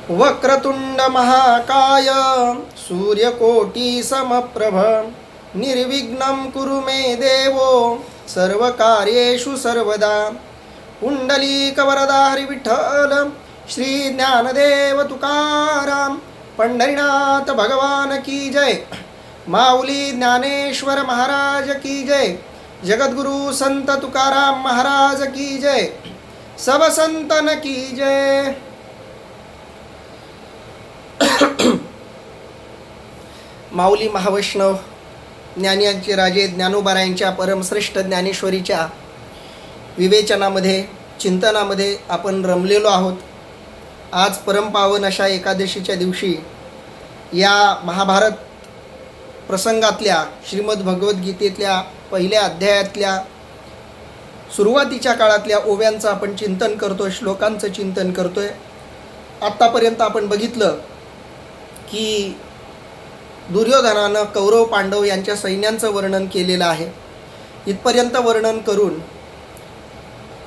वक्रतुंड महाकाय सूर्यकोटी समप्रभ निर्विघ्नं कुरु मे देवो सर्वकार्येषु सर्वदा. पुंडलीकवरदा हरिविठ्ठल श्री ज्ञानदेव तुकाराम पंढरीनाथ भगवान की जय. माऊली ज्ञानेश्वर महाराज की जय. जगद्गुरु संत तुकाराम महाराज की जय. सब संतन की जय. माऊली महावैष्णव ज्ञानियांचे राजे ज्ञानोबारायांच्या परमश्रेष्ठ ज्ञानेश्वरीच्या विवेचनामध्ये चिंतनामध्ये आपण रमलेलो आहोत. आज परमपावन अशा एकादशीच्या दिवशी या महाभारत प्रसंगातल्या श्रीमद भगवद्गीतेतल्या पहिल्या अध्यायातल्या सुरुवातीच्या काळातल्या ओव्यांचं आपण चिंतन करतोय, श्लोकांचं चिंतन करतोय. आत्तापर्यंत आपण बघितलं की दुर्योधनानं कौरव पांडव यांच्या सैन्यांचं वर्णन केलेलं आहे. इथपर्यंत वर्णन करून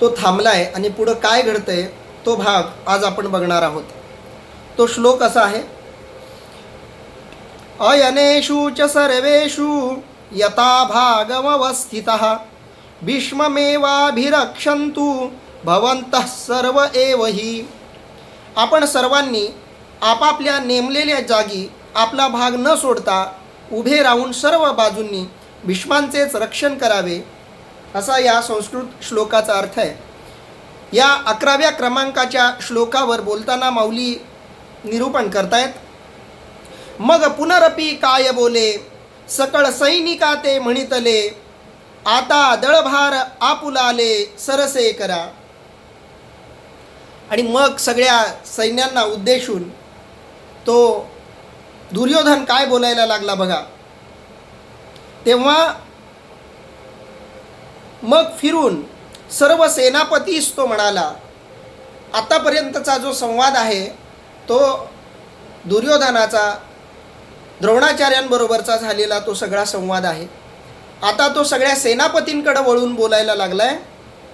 तो थांबलाय आणि पुढं काय घडतंय तो भाग आज आपण बघणार आहोत. तो श्लोक असा आहे, अयनेषु च सर्वेषु यथा भागमवस्थितः भीष्ममेवाभिरक्षन्तु भवन्तः सर्व एव हि. आपण सर्वांनी आपापल्या नेमलेल्या जागी आपला भाग न सोडता उभे राहून सर्व बाजूंनी भीष्मांचेच रक्षण करावे, असा या संस्कृत श्लोकाचा अर्थ आहे. या 11व्या क्रमांकाच्या श्लोकावर बोलताना माऊली निरूपण करतायत. मग पुनरपी काय बोले सकळ सैनिका ते म्हणितले, आता दळभार आपुलाले सरसे करा. आणि मग सगळ्या सैन्यांना उद्देशून तो दुर्योधन काय बोलायला लागला बघा. तेव्हा मग फिरून सर्व सेनापतीस तो म्हणाला. आतापर्यंतचा जो संवाद आहे तो दुर्योधनाचा द्रोणाचार्यांबरोबरचा झालेला तो सगळा संवाद आहे. आता तो सगळ्या सेनापतींकडे वळून बोलायला लागलाय.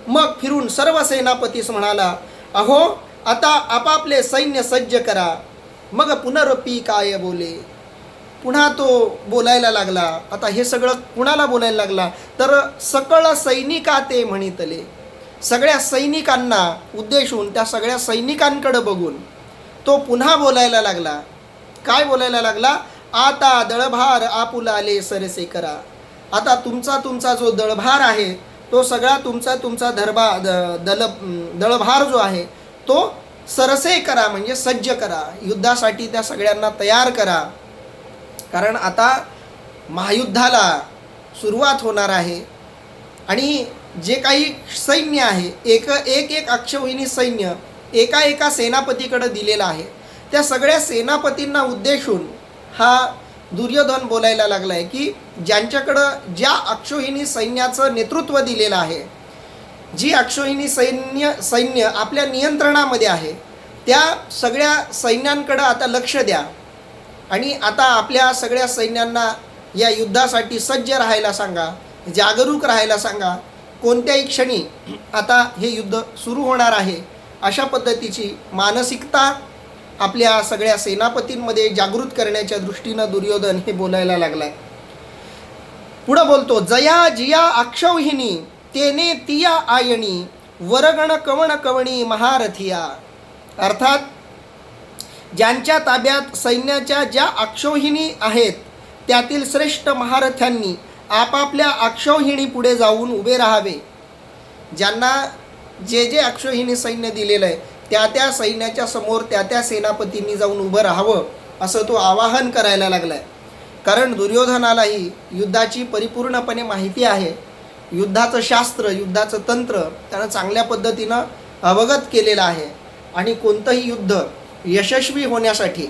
मग फिरून सर्व सेनापतीस म्हणाला, अहो आता आपापले सैन्य सज्ज करा. मग पुनरपी काय बोले. पुन्हा तो बोलायला लागला. आता हे सगळं कुणाला बोलायला लागला तर सकळ सैनिका ते म्हणितले. सगळ्या सैनिकांना उद्देशून त्या सगळ्या सैनिकांकडे बघून तो पुन्हा बोलायला लागला. काय बोलायला लागला, आता दळभार आपुलाले सरसे करा. आता तुमचा जो दळभार आहे तो सगळा तुमचा दळभार जो आहे तो सरसे करा, म्हणजे सज्ज करा. युद्धासाठी त्या सगळ्यांना तयार करा. कारण आता महायुद्धाला सुरुवात होणार आहे आणि जे काही सैन्य आहे एक अक्षौहिणी सैन्य एका सेनापतीकडे दिलेला आहे. त्या सगळ्या सेनापतींना उद्देशून हा दुर्योधन बोलायला लागला आहे की ज्यांच्याकडं ज्या अक्षौहिणी सैन्याचं नेतृत्व दिलेलं आहे, जी अक्षौहिणी सैन्य आपल्या नियंत्रणामध्ये आहे, त्या सगळ्या सैन्यांकडं आता लक्ष द्या आणि आता आपल्या सगळ्या सैन्यांना या युद्धासाठी सज्ज राहायला सांगा, जागरूक राहायला सांगा. कोणत्याही क्षणी आता हे युद्ध सुरू होणार आहे अशा पद्धतीची मानसिकता आपल्या सगळ्या सेनापतींमध्ये जागृत करण्याच्या दृष्टीनं दुर्योधन हे बोलायला लागलाय. पुढं बोलतो, जया जिया अक्षौहिणी तेने तिया आयणी वरगण कवण कवणी महारथिया. अर्थात ज्यांच्या ताब्यात सैन्याच्या ज्या अक्षौहिणी आहेत त्यातील श्रेष्ठ महारथ्यांनी आपापल्या अक्षौहिणी पुढे जाऊन उभे राहावे. ज्यांना जे अक्षौहिणी सैन्य दिलेलं आहे त्या सैन्याच्या समोर त्या सेनापतींनी जाऊन उभं राहावं असं तो आवाहन करायला लागला आहे. कारण दुर्योधनालाही युद्धाची परिपूर्णपणे माहिती आहे. युद्धाचं शास्त्र, युद्धाचं तंत्र त्यानं चांगल्या पद्धतीनं अवगत केलेलं आहे आणि कोणतंही युद्ध यशस्वी होण्यासाठी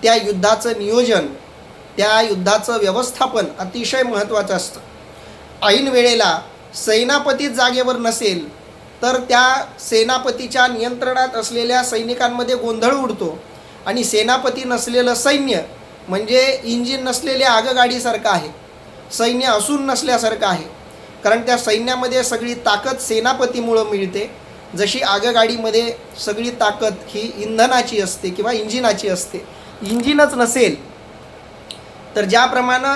त्या युद्धाचं नियोजन, त्या युद्धाचं व्यवस्थापन अतिशय महत्त्वाचं असतं. ऐन वेळेला सेनापती जागेवर नसेल तर त्या सेनापतीच्या नियंत्रणात असलेल्या सैनिकांमध्ये गोंधळ उडतो आणि सेनापती नसलेलं सैन्य म्हणजे इंजिन नसलेल्या आगगाडीसारखं आहे, सैन्य असून नसल्यासारखं आहे. कारण त्या सैन्यामध्ये सगळी ताकद सेनापतीमुळं मिळते जशी आगगाडीमध्ये सगळी ताकद ही इंधनाची असते किंवा इंजिनाची असते, इंजिनच नसेल तर ज्याप्रमाणे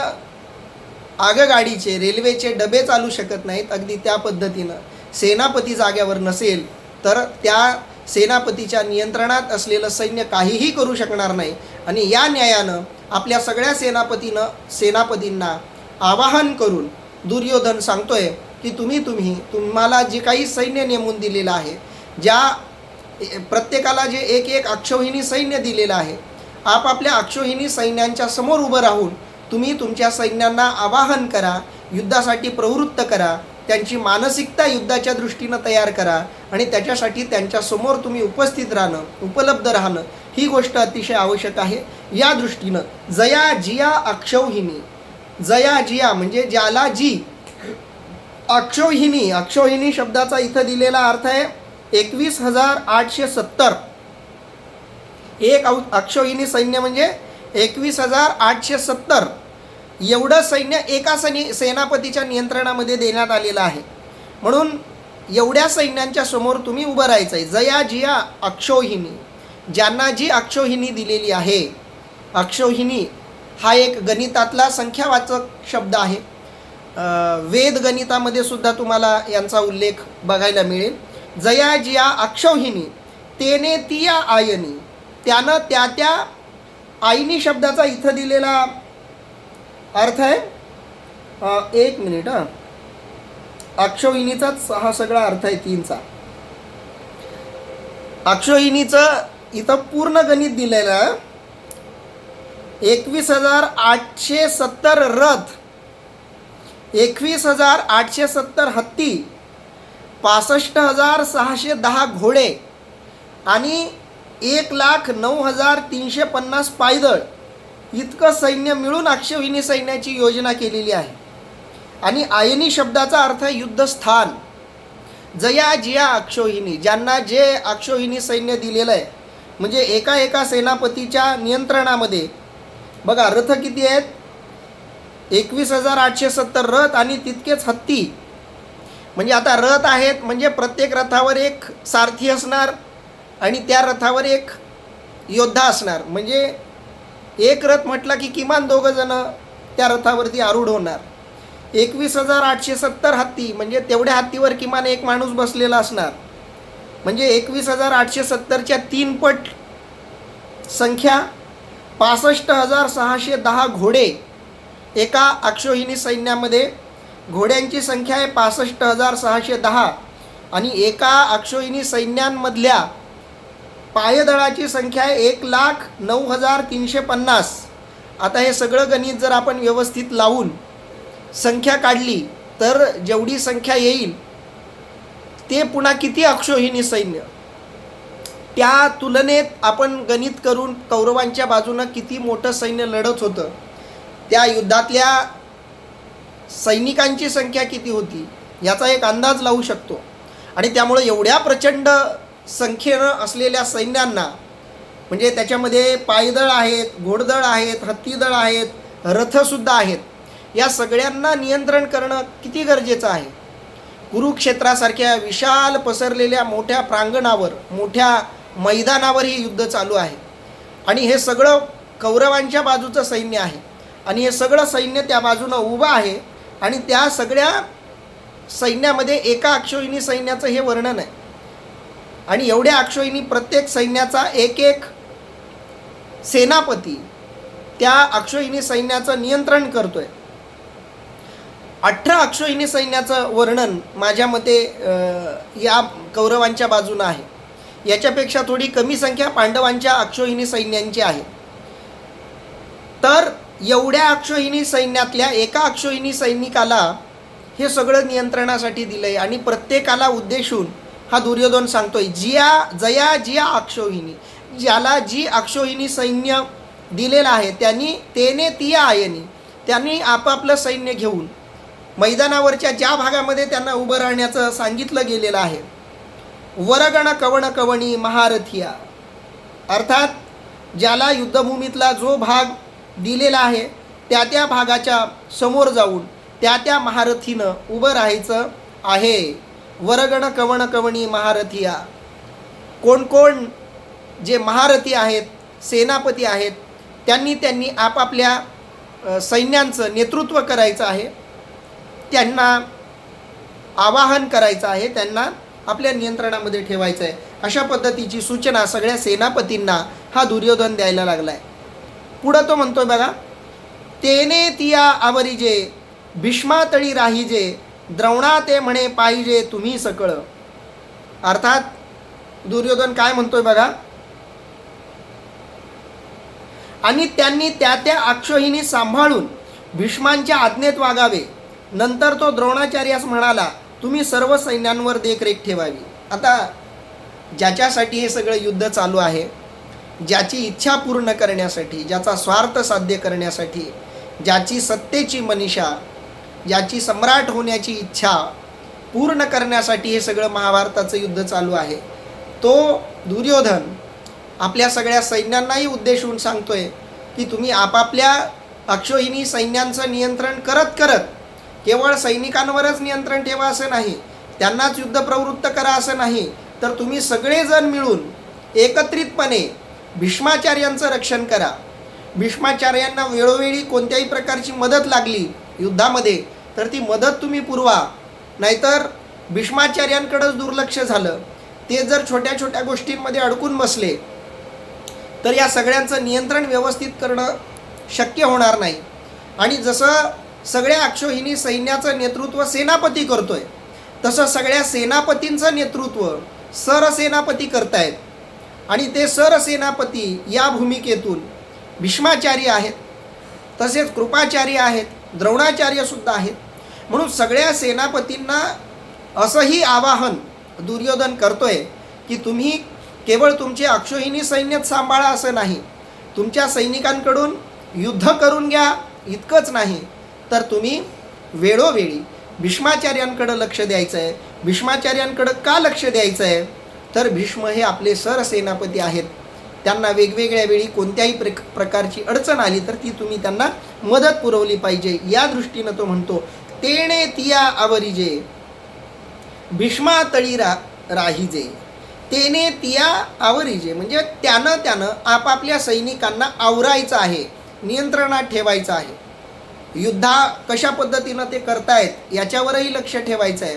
आगगाडीचे रेल्वेचे डबे चालू शकत नाहीत, अगदी त्या पद्धतीनं सेनापती जाग्यावर नसेल तर त्या सेनापतीच्या नियंत्रणात असलेलं सैन्य काहीही करू शकणार नाही. आणि या न्यायानं आपल्या सगळ्या सेनापतींना आवाहन करून दुर्योधन सांगतोय की तुम्हाला जे काही सैन्य नेमून दिलेलं आहे, ज्या प्रत्येकाला जे एक एक अक्षौहिणी सैन्य दिलेलं आहे, आपापल्या अक्षौहिणी सैन्यांच्या समोर उभं राहून तुम्ही तुमच्या सैन्यांना आवाहन करा, युद्धासाठी प्रवृत्त करा, त्यांची मानसिकता युद्धाच्या दृष्टीनं तयार करा आणि त्याच्यासाठी त्यांच्यासमोर तुम्ही उपस्थित राहणं, उपलब्ध राहणं ही गोष्ट अतिशय आवश्यक आहे. या दृष्टीनं जया जिया अक्षौहिणी, जया जिया म्हणजे ज्याला जी, अक्षौहिणी, अक्षौहिणी शब्दाचा इथं दिलेला अर्थ आहे 21,870. एक अक्षौहिणी सैन्य म्हणजे 21,870 एवढं सैन्य एका सेनापतीच्या नियंत्रणामध्ये देण्यात आलेलं आहे. म्हणून एवढ्या सैन्यांच्या समोर तुम्ही उभं राहायचं आहे. जया जिया अक्षौहिणी, ज्यांना जी अक्षौहिणी दिलेली आहे. अक्षौहिणी हा एक गणितातला संख्यावाचक शब्द आहे. वेद गणितामध्ये सुद्धा तुम्हाला यांचा उल्लेख बघायला मिळेल. जया जिया अक्षौहिणी तेने तिया आयनी, त्यानं त्या आईनी शब्दाचा इथं दिलेला अर्थ आहे, एक मिनिट अक्षौहिणीचाच हा सगळा अर्थ आहे 3चा. अक्षौहिणीचं इथं पूर्ण गणित दिलेलं आहे. 21,870 रथ, 21,870 हत्ती, 65,610 घोडे आणि 1,09,350 पायदळ इतकं सैन्य मिळून अक्षौहिणी सैन्याची योजना केलेली आहे. आणि आयनी शब्दाचा अर्थ युद्धस्थान. जया जिया अक्षौहिणी, ज्यांना जे अक्षौहिणी सैन्य दिलेलं आहे, म्हणजे एका सेनापतीच्या नियंत्रणामध्ये बघा रथ किती आहेत, 21,870 रथ आणि तितकेच हत्ती. म्हणजे आता रथ आहेत म्हणजे प्रत्येक रथावर एक सारथी असणार आणि त्या रथावर एक योद्धा असणार. म्हणजे एक रथ म्हटला की किमान 2 जण त्या रथावरती आरूढ होणार. 21,870 हत्ती म्हणजे तेवढ्या हत्तीवर किमान एक माणूस बसलेला असणार. म्हणजे 21,870च्या 3 पट संख्या, 65,610 घोडे. एका अक्षौहिणी सैन्यामध्ये घोड्यांची संख्या आहे 65,610 आणि एका अक्षौहिणी सैन्यांमधल्या पायदळाची संख्या आहे 1,09,350. आता हे सगळं गणित जर आपण व्यवस्थित लावून संख्या काढली तर जेवढी संख्या येईल ते पुन्हा किती अक्षौहिणी सैन्य, त्या तुलनेत आपण गणित करून कौरवांच्या बाजूनं किती मोठं सैन्य लढत होतं, त्या युद्धातल्या सैनिकांची संख्या किती होती याचा एक अंदाज लावू शकतो. आणि त्यामुळे एवढ्या प्रचंड संख्येनं असलेल्या सैन्यांना, म्हणजे त्याच्यामध्ये पायदळ आहेत, घोडदळ आहेत, हत्तीदळ आहेत, रथसुद्धा आहेत, या सगळ्यांना नियंत्रण करणं किती गरजेचं आहे. कुरुक्षेत्रासारख्या विशाल पसरलेल्या मोठ्या प्रांगणावर, मोठ्या मैदानावर ही युद्ध चालू आहे आणि हे सगळं कौरवांच्या बाजूचं सैन्य आहे आणि हे सगळं सैन्य त्या बाजूनं उभं आहे आणि त्या सगळ्या सैन्यामध्ये एका अक्षौहिणी सैन्याचं हे वर्णन आहे. आणि एवढ्या अक्षौहिणी, प्रत्येक सैन्याचा एक सेनापती त्या अक्षौहिणी सैन्याचं नियंत्रण करतोय. 18 अक्षौहिणी सैन्याचं वर्णन माझ्या मते या कौरवांच्या बाजूनं आहे. याच्यापेक्षा थोडी कमी संख्या पांडवांच्या अक्षौहिणी सैन्यांची आहे. तर एवढ्या अक्षौहिणी सैन्यातल्या एका अक्षौहिणी सैनिकाला हे सगळं नियंत्रणासाठी दिलं आहे आणि प्रत्येकाला उद्देशून हा दुर्योधन सांगतोय जया जिया अक्षौहिणी, ज्याला जी अक्षौहिणी सैन्य दिलेलं आहे तेने तिया आयनी, त्यांनी आपापलं सैन्य घेऊन मैदानावरच्या ज्या भागामध्ये त्यांना उभं राहण्याचं सांगितलं गेलेलं आहे. वरगण कवण कवणी महारथिया, अर्थात ज्याला युद्धभूमीतला जो भाग दिलेला आहे त्या भागाच्या समोर जाऊन त्या महारथीनं उभं राहायचं आहे. वरगण कवण कवणी महारथिया. कोण कोण जे महारथी आहेत, सेनापती आहेत, त्यांनी आपापल्या सैन्यांचं नेतृत्व करायचं आहे, त्यांना आवाहन करायचं आहे, त्यांना आपल्या नियंत्रणामध्ये ठेवायचं आहे. अशा पद्धतीची सूचना सगळ्या सेनापतींना हा दुर्योधन द्यायला लागला आहे. पुढं तो म्हणतोय बघा, तेने तिया आवरिजे भीष्मातळी राहिजे द्रोणा ते म्हणे पाहिजे तुम्ही सकळ. अर्थात दुर्योधन काय म्हणतोय बघा, आणि त्यांनी त्या अक्षोहिणी सांभाळून भीष्मांच्या आज्ञेत वागावे. नंतर तो द्रोणाचार्यास म्हणाला, तुम्ही सर्व सैन्यांवर देखरेख ठेवावी. आता ज्याच्यासाठी हे सगळं युद्ध चालू आहे, ज्याची इच्छा पूर्ण करण्यासाठी, ज्याचा स्वार्थ साध्य करण्यासाठी, ज्याची सत्तेची मनीषा, ज्याची सम्राट होण्याची इच्छा पूर्ण करण्यासाठी हे सगळं महाभारताचं युद्ध चालू आहे, तो दुर्योधन आपल्या सगळ्या सैन्यांनाही उद्देशून सांगतोय की तुम्ही आपापल्या अक्षोहिणी सैन्यांचं नियंत्रण करत करत केवळ सैनिकांवरच नियंत्रण ठेवा असं नाही, त्यांनाच युद्ध प्रवृत्त करा असं नाही, तर तुम्ही सगळेजण मिळून एकत्रितपणे भीष्माचार्यांचं रक्षण करा. भीष्माचार्यांना वेळोवेळी कोणत्याही प्रकारची मदत लागली युद्धामध्ये तर ती मदत तुम्ही पुरवा. नाहीतर भीष्माचार्यांकडेच दुर्लक्ष झालं, ते जर छोट्या छोट्या गोष्टींमध्ये अडकून बसले तर या सगळ्यांचं नियंत्रण व्यवस्थित करणं शक्य होणार नाही. आणि जसं सगळ्या अक्षोहिणी सैन्याचं नेतृत्व सेनापती करतोय, तसं सगळ्या सेनापतींचं नेतृत्व सरसेनापती करतायत. आणि ते सरसेनापती या भूमिकेतून भीष्माचार्य आहेत, तसेच कृपाचार्य आहेत, द्रोणाचार्यसुद्धा आहेत. म्हणून सगळ्या सेनापतींना असंही आवाहन दुर्योधन करतोय की तुम्ही केवळ तुमचे अक्षोहिणी सैन्यच सांभाळा असं नाही, तुमच्या सैनिकांकडून युद्ध करून घ्या इतकंच नाही, तर तुम्ही वेळोवेळी भीष्माचार्यांकडं लक्ष द्यायचं आहे. भीष्माचार्यांकडं का लक्ष द्यायचं आहे, तर भीष्म हे आपले सरसेनापती आहेत, त्यांना वेगवेगळ्या वेळी कोणत्याही प्रकारची अडचण आली तर ती तुम्ही त्यांना मदत पुरवली पाहिजे. या दृष्टीनं तो म्हणतो, तेणे तिया आवरिजे भीष्मातळी राहिजे. तेने तिया आवरिजे म्हणजे त्यानं आपापल्या सैनिकांना आवरायचं आहे, नियंत्रणात ठेवायचं आहे. युद्धा कशा पद्धतीनं ते करतायत याच्यावरही लक्ष ठेवायचं आहे.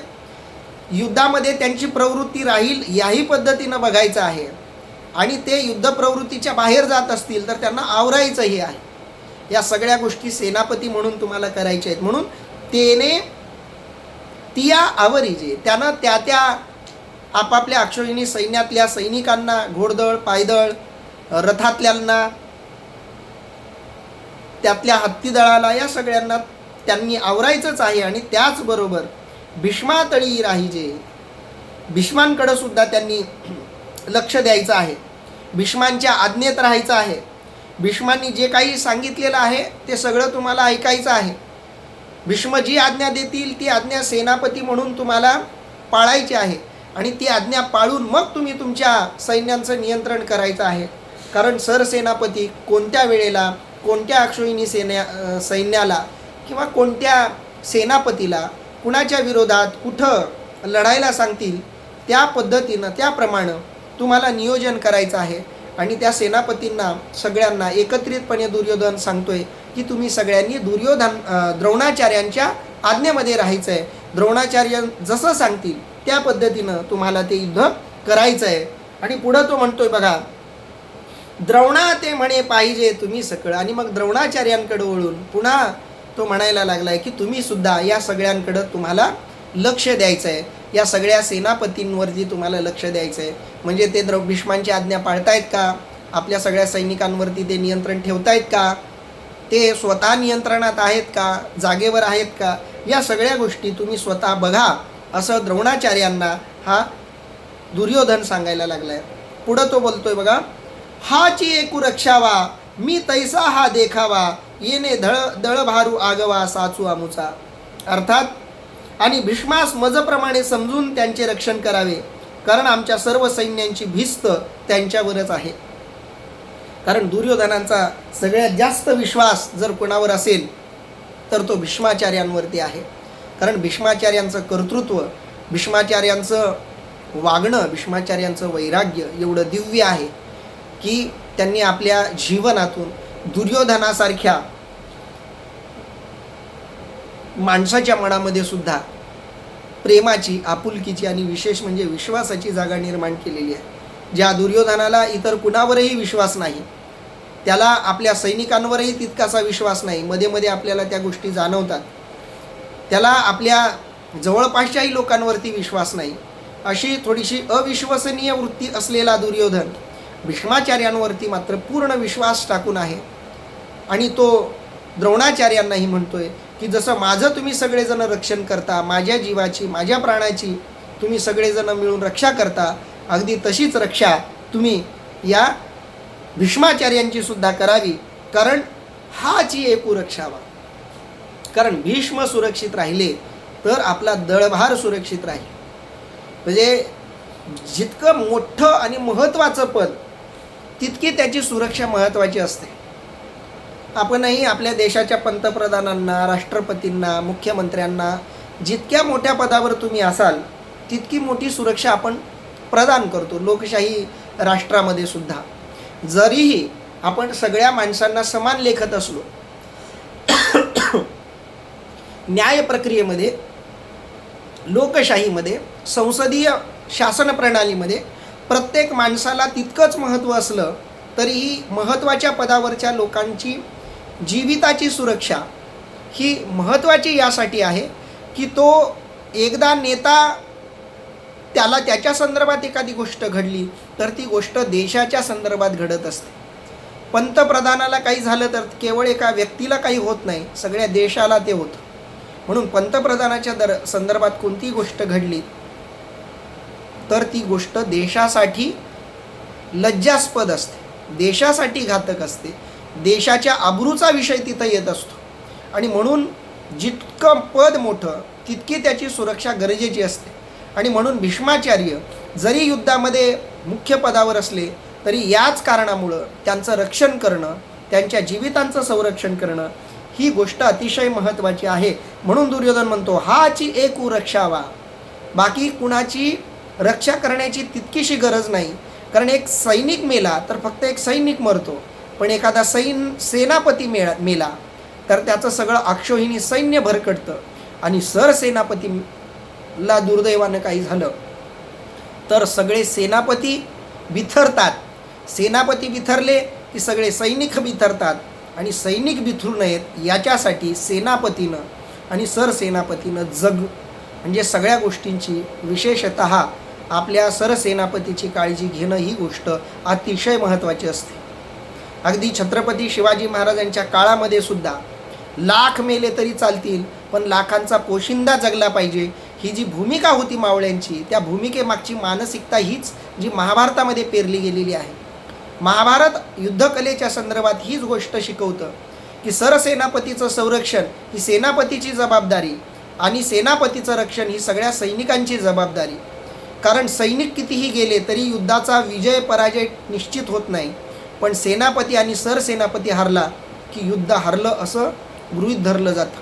युद्धामध्ये त्यांची प्रवृत्ती राहील याही पद्धतीनं बघायचं आहे. आणि ते युद्ध प्रवृत्तीच्या बाहेर जात असतील तर त्यांना आवरायचंही आहे. या सगळ्या गोष्टी सेनापती म्हणून तुम्हाला करायच्या आहेत. म्हणून तेने तिया आवरिजे, त्यानं त्या आपापल्या अक्षोहिणी सैन्यातल्या सैनिकांना, घोडदळ, पायदळ, रथातल्यांना, त्यातल्या हत्तीदळाला, या सगळ्यांना त्यांनी आवरायचंच आहे. आणि त्याचबरोबर भीष्मातळी राहिजे, भीष्मांकडं सुद्धा त्यांनी लक्ष द्यायचं आहे, भीष्मांच्या आज्ञेत राहायचं आहे. भीष्मांनी जे काही सांगितलेलं आहे ते सगळं तुम्हाला ऐकायचं आहे. भीष्म जी आज्ञा देतील ती आज्ञा सेनापती म्हणून तुम्हाला पाळायची आहे. आणि ती आज्ञा पाळून मग तुम्ही तुमच्या सैन्यांचं नियंत्रण करायचं आहे. कारण सरसेनापती कोणत्या वेळेला कोणत्या अक्षोहिणी सैन्याला किंवा कोणत्या सेनापतीला कुणाच्या विरोधात कुठं लढायला सांगतील त्या पद्धतीनं, त्याप्रमाणे तुम्हाला नियोजन करायचं आहे. आणि त्या सेनापतींना सगळ्यांना एकत्रितपणे दुर्योधन सांगतोय की तुम्ही सगळ्यांनी द्रोणाचार्यांच्या आज्ञेमध्ये राहायचं आहे. द्रोणाचार्य जसं सांगतील त्या पद्धतीनं तुम्हाला ते युद्ध करायचं आहे. आणि पुढं तो म्हणतोय बघा, द्रोणा ते म्हणे पाहिजे तुम्ही सकळ. आणि मग द्रोणाचार्यांकडे वळून पुन्हा तो म्हणायला लागलाय की तुम्ही सुद्धा या सगळ्यांकडं तुम्हाला लक्ष द्यायचं आहे, या सगळ्या सेनापतींवरती तुम्हाला लक्ष द्यायचं आहे. म्हणजे ते भीष्मांची आज्ञा पाळतायत का, आपल्या सगळ्या सैनिकांवरती ते नियंत्रण ठेवतायत का, ते स्वतः नियंत्रणात आहेत का, जागेवर आहेत का, या सगळ्या गोष्टी तुम्ही स्वतः बघा असं द्रोणाचार्यांना हा दुर्योधन सांगायला लागलाय. पुढं तो बोलतोय बघा, हाची एकू रक्षावा मी तैसा हा देखावा येणे दळभारू आगवा साचू आमुचा. अर्थात आणि भीष्मास मजप्रमाणे समजून त्यांचे रक्षण करावे, कारण आमच्या सर्व सैन्यांची भिस्त त्यांच्यावरच आहे. कारण दुर्योधनांचा सगळ्यात जास्त विश्वास जर कोणावर असेल तर तो भीष्माचार्यांवरती आहे. कारण भीष्माचार्यांचं कर्तृत्व भीष्माचार्यांचं वागणं, भीष्माचार्यांचं वैराग्य एवढं दिव्य आहे की त्यांनी आपल्या जीवनातून दुर्योधनासारख्या माणसाच्या मनामध्ये सुद्धा प्रेमाची, आपुलकीची आणि विशेष म्हणजे विश्वासाची जागा निर्माण केलेली आहे. ज्या दुर्योधनाला इतर कुणावरही विश्वास नाही, त्याला आपल्या सैनिकांवरही तितकासा विश्वास नाही, मध्ये मध्ये आपल्याला त्या गोष्टी जाणवतात, त्याला आपल्या जवळपासच्याही लोकांवरती विश्वास नाही, अशी थोडीशी अविश्वसनीय वृत्ती असलेला दुर्योधन भीष्माचार्यांवरती मात्र पूर्ण विश्वास टाकून आहे. आणि तो द्रोणाचार्यांनाही म्हणतोय की जसं माझं तुम्ही सगळेजण रक्षण करता, माझ्या जीवाची, माझ्या प्राणाची तुम्ही सगळेजण मिळून रक्षा करता, अगदी तशीच रक्षा तुम्ही या भीष्माचार्यांची सुद्धा करावी, कारण हाची एकू रक्षावा. कारण भीष्म सुरक्षित राहिले तर आपला दळभार सुरक्षित राहील. म्हणजे जितकं मोठं आणि महत्त्वाचं पद तितकी त्याची सुरक्षा महत्त्वाची असते. आपणही आपल्या देशाच्या पंतप्रधानांना, राष्ट्रपतींना, मुख्यमंत्र्यांना जितक्या मोठ्या पदावर तुम्ही असाल तितकी मोठी सुरक्षा आपण प्रदान करतो. लोकशाही राष्ट्रामध्ये सुद्धा जरीही आपण सगळ्या माणसांना समान लेखत असलो, न्याय प्रक्रियेमध्ये, लोकशाहीमध्ये, संसदीय शासन प्रणालीमध्ये प्रत्येक माणसाला तितकंच महत्त्व असलं तरीही महत्त्वाच्या पदावरच्या लोकांची जीविताची सुरक्षा ही महत्त्वाची यासाठी आहे की तो एकदा नेता, त्याला त्याच्या संदर्भात एखादी गोष्ट घडली तर ती गोष्ट देशाच्या संदर्भात घडत असते. पंतप्रधानाला काही झालं तर केवळ एका व्यक्तीला काही होत नाही, सगळ्या देशाला ते होतं. म्हणून पंतप्रधानाच्या संदर्भात कोणती गोष्ट घडली तर ती गोष्ट देशासाठी लज्जास्पद असते, देशासाठी घातक असते, देशाच्या अब्रूचा विषय तिथं येत असतो. आणि म्हणून जितकं पद मोठं तितकी त्याची सुरक्षा गरजेची असते. आणि म्हणून भीष्माचार्य जरी युद्धामध्ये मुख्य पदावर असले तरी याच कारणामुळं त्यांचं रक्षण करणं, त्यांच्या जीवितांचं संरक्षण करणं ही गोष्ट अतिशय महत्त्वाची आहे. म्हणून दुर्योधन म्हणतो हाची एकू रक्षावा. बाकी कुणाची रक्षा करण्याची तितकीशी गरज नाही, कारण एक सैनिक मेला तर फक्त एक सैनिक मरतो, पण एखादा सेनापती मेला तर त्याचं सगळं अक्षोहिणी सैन्य भरकटतं. आणि सरसेनापतीला दुर्दैवानं काही झालं तर सगळे सेनापती बिथरतात. सेनापती बिथरले की सगळे सैनिक बिथरतात. आणि सैनिक बिथरू नयेत याच्यासाठी सेनापतीनं आणि सरसेनापतीनं म्हणजे सगळ्या गोष्टींची, विशेषतः आपल्या सरसेनापतीची काळजी घेणं ही गोष्ट अतिशय महत्त्वाची असते. अगदी छत्रपती शिवाजी महाराजांच्या काळामध्ये सुद्धा लाख मेले तरी चालतील पण लाखांचा पोशिंदा जगला पाहिजे, ही जी भूमिका होती मावळ्यांची, त्या भूमिकेमागची मानसिकता हीच जी महाभारतामध्ये पेरली गेलेली आहे. महाभारत युद्धकलेच्या संदर्भात हीच गोष्ट शिकवतं की सरसेनापतीचं संरक्षण ही सेनापतीची जबाबदारी आणि सेनापतीचं रक्षण ही सगळ्या सैनिकांची जबाबदारी. कारण सैनिक कितीही गेले तरी युद्धाचा विजय पराजय निश्चित होत नाही, पण सेनापती आणि सरसेनापती हरला की युद्ध हरलं असं गृहीत धरलं जातं.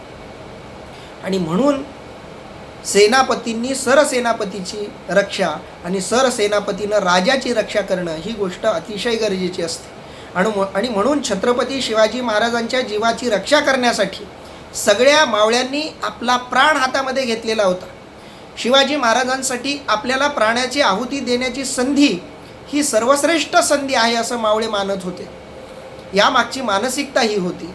आणि म्हणून सेनापतींनी सरसेनापतीची रक्षा आणि सरसेनापतीनं राजाची रक्षा करणं ही गोष्ट अतिशय गरजेची असते. आणि म्हणून छत्रपती शिवाजी महाराजांच्या जीवाची रक्षा करण्यासाठी सगळ्या मावळ्यांनी आपला प्राण हातामध्ये घेतलेला होता. शिवाजी महाराजांसाठी आपल्याला प्राणाची आहुती देण्याची संधी ही सर्वश्रेष्ठ संधी आहे असं मावळे मानत होते. यामागची मानसिकता ही होती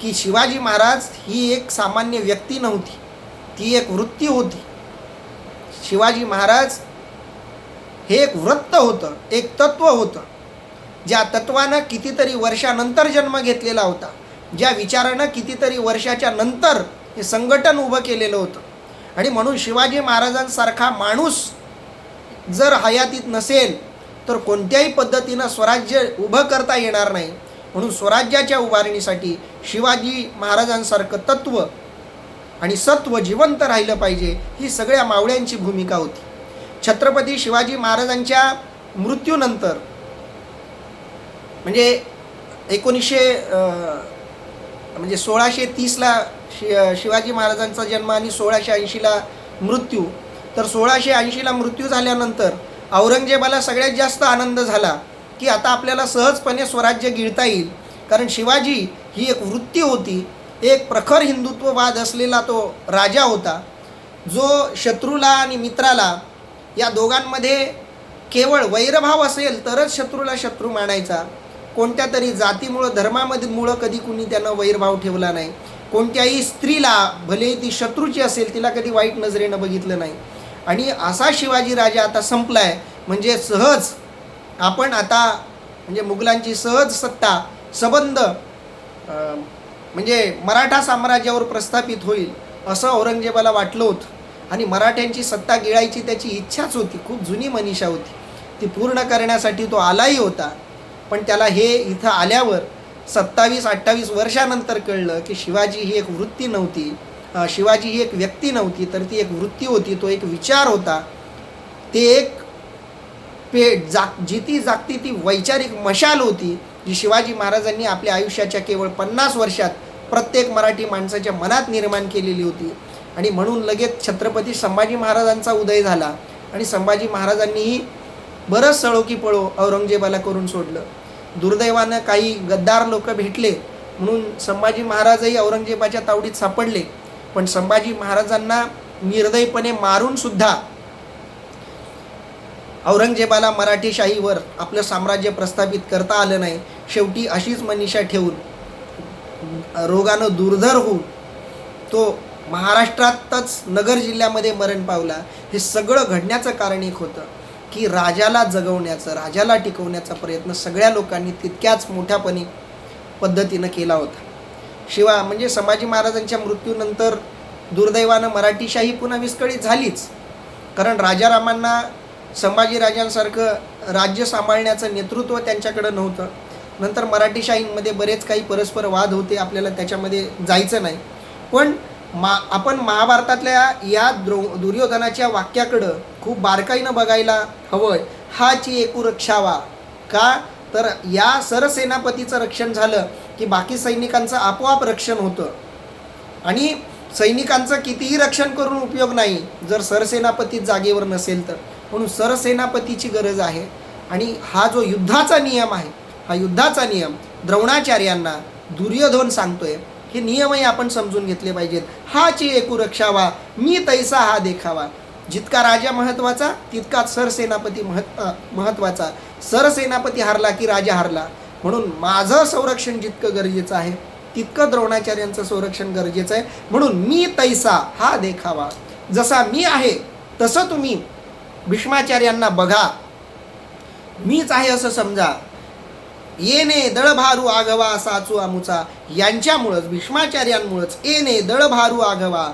की शिवाजी महाराज ही एक सामान्य व्यक्ती नव्हती, ती एक वृत्ती होती. शिवाजी महाराज हे एक वृत्त होतं, एक तत्त्व होतं, ज्या तत्त्वानं कितीतरी वर्षानंतर जन्म घेतलेला होता, ज्या विचारानं कितीतरी वर्षाच्या नंतर हे संघटन उभं केलेलं होतं. आणि म्हणून शिवाजी महाराजांसारखा माणूस जर हयातीत नसेल तर कोणत्याही पद्धतीनं स्वराज्य उभं करता येणार नाही. म्हणून स्वराज्याच्या उभारणीसाठी शिवाजी महाराजांसारखं तत्त्व आणि सत्व जिवंत राहिलं पाहिजे, ही सगळ्या मावळ्यांची भूमिका होती. छत्रपती शिवाजी महाराजांच्या मृत्यूनंतर म्हणजे 1630ला शिवाजी महाराजांचा जन्म आणि 1680ला मृत्यू, तर 1680ला मृत्यू झाल्यानंतर औरंगजेबाला सगळ्यात जास्त आनंद झाला की आता आपल्याला सहजपणे स्वराज्य गिळता येईल. कारण शिवाजी ही एक वृत्ती होती, एक प्रखर हिंदुत्ववाद असलेला तो राजा होता, जो शत्रूला आणि मित्राला या दोघांमध्ये केवळ वैरभाव असेल तरच शत्रूला शत्रू मानायचा. कोणत्या तरी जातीमुळं धर्मामुळं कधी कुणी त्यानं वैरभाव ठेवला नाही. कोणत्याही स्त्रीला भले ती शत्रूची असेल तिला कधी वाईट नजरेनं बघितलं नाही. आणि असा शिवाजी राजा आता संपला आहे. म्हणजे सहज आपण आता म्हणजे मुघलांची सहज सत्ता सबंध म्हणजे मराठा साम्राज्यावर प्रस्थापित होईल असं औरंगजेबाला वाटलं होतं. आणि मराठ्यांची सत्ता गिळायची त्याची इच्छाच होती, खूप जुनी मनीषा होती. ती पूर्ण करण्यासाठी तो आलाही होता. पण त्याला हे इथं आल्यावर 27-28 वर्षानंतर कळलं की शिवाजी ही एक वृत्ती नव्हती, शिवाजी ही एक व्यक्ती नव्हती, तर ती एक वृत्ती होती, तो एक विचार होता. ते एक जिती जागती ती वैचारिक मशाल होती जी शिवाजी महाराजांनी आपल्या आयुष्याच्या केवळ 50 वर्षात प्रत्येक मराठी माणसाच्या मनात निर्माण केलेली होती. आणि म्हणून लगेच छत्रपती संभाजी महाराजांचा उदय झाला आणि संभाजी महाराजांनीही बरंच सळो की पळो औरंगजेबाला करून सोडलं. दुर्दैवानं काही गद्दार लोक भेटले म्हणून संभाजी महाराजही औरंगजेबाच्या तावडीत सापडले. पण संभाजी महाराजांना निर्दयीपणे मारूनसुद्धा औरंगजेबाला मराठीशाहीवर आपलं साम्राज्य प्रस्थापित करता आलं नाही. शेवटी अशीच मनीषा ठेवून रोगानं दुर्धर होऊन तो महाराष्ट्रातच नगर जिल्ह्यामध्ये मरण पावला. हे सगळं घडण्याचं कारण एक होतं की राजाला जगवण्याचं, राजाला टिकवण्याचा प्रयत्न सगळ्या लोकांनी तितक्याच मोठ्यापणे पद्धतीनं केला होता. शिवाय म्हणजे संभाजी महाराजांच्या मृत्यूनंतर दुर्दैवानं मराठीशाही पुन्हा विस्कळीत झालीच. कारण राजारामांना संभाजीराजांसारखं राज्य सांभाळण्याचं नेतृत्व त्यांच्याकडं नव्हतं. नंतर मराठीशाहींमध्ये बरेच काही परस्पर वाद होते, आपल्याला त्याच्यामध्ये जायचं नाही. पण आपण महाभारतातल्या या दुर्योधनाच्या वाक्याकडं खूप बारकाईनं बघायला हवं. हाची एकू रक्षावा, का तर या सरसेनापतीचं रक्षण झालं की बाकी सैनिकांचं आपोआप रक्षण होतं. आणि सैनिकांचं कितीही रक्षण करून उपयोग नाही जर सरसेनापती जागेवर नसेल तर. म्हणून सरसेनापतीची गरज आहे. आणि हा जो युद्धाचा नियम आहे, हा युद्धाचा नियम द्रोणाचार्यांना दुर्योधन सांगतोय. हे नियमही आपण समजून घेतले पाहिजेत. हाची एकू रक्षावा, मी तैसा हा देखावा. जितका राजा महत्त्वाचा तितकाच सरसेनापती महत्त्वाचा. सरसेनापती हारला की राजा हारला. म्हणून माझं संरक्षण जितकं गरजेचं आहे तितकं द्रोणाचार्यांचं संरक्षण गरजेचं आहे. म्हणून मी तैसा हा देखावा, जसा मी आहे तसं तुम्ही भीष्माचार्यांना बघा, मीच आहे असं समजा. येणे दळभारू आघवा साचू आमुचा, यांच्यामुळंच भीष्माचार्यांमुळंच येणे दळभारू आघवा,